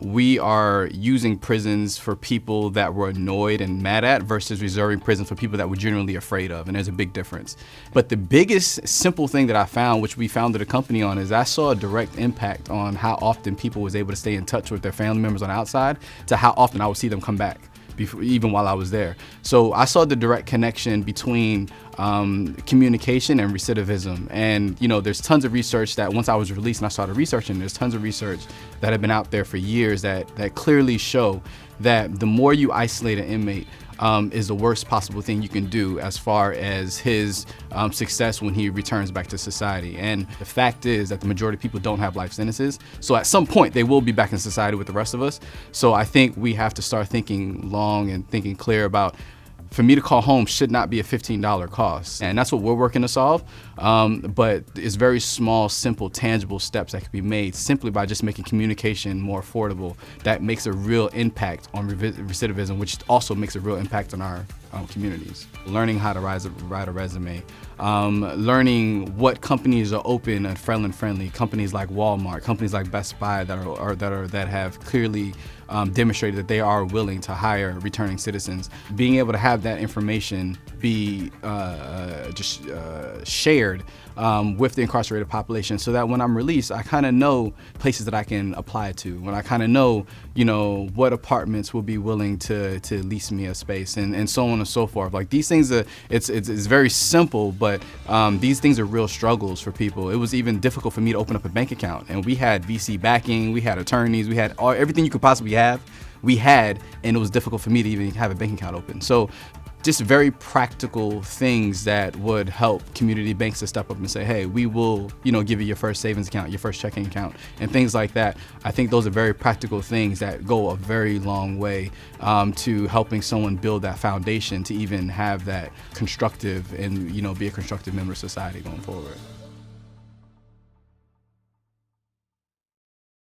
we are using prisons for people that we're annoyed and mad at versus reserving prisons for people that we're genuinely afraid of, and there's a big difference. But the biggest simple thing that I found, which we founded a company on, is I saw a direct impact on how often people was able to stay in touch with their family members on the outside to how often I would see them come back. Even while I was there. So I saw the direct connection between communication and recidivism. And there's tons of research that once I was released and I started researching, there's tons of research that have been out there for years that clearly show that the more you isolate an inmate is the worst possible thing you can do as far as his success when he returns back to society. And the fact is that the majority of people don't have life sentences. So at some point they will be back in society with the rest of us. So I think we have to start thinking long and thinking clear about, for me to call home should not be a $15 cost. And that's what we're working to solve. But it's very small, simple, tangible steps that can be made simply by just making communication more affordable. That makes a real impact on recidivism, which also makes a real impact on our communities. Learning how to write a resume, learning what companies are open and felon-friendly, companies like Walmart, companies like Best Buy that have clearly demonstrated that they are willing to hire returning citizens. Being able to have that information be shared with the incarcerated population, so that when I'm released, I kind of know places that I can apply to. When I kind of know, what apartments will be willing to lease me a space, and so on and so forth. Like these things, it's very simple, but these things are real struggles for people. It was even difficult for me to open up a bank account, and we had VC backing, we had attorneys, we had everything you could possibly have. We had, and it was difficult for me to even have a bank account open. So just very practical things that would help community banks to step up and say, hey, we will, give you your first savings account, your first checking account, and things like that. I think those are very practical things that go a very long way to helping someone build that foundation to even have that constructive and, be a constructive member of society going forward.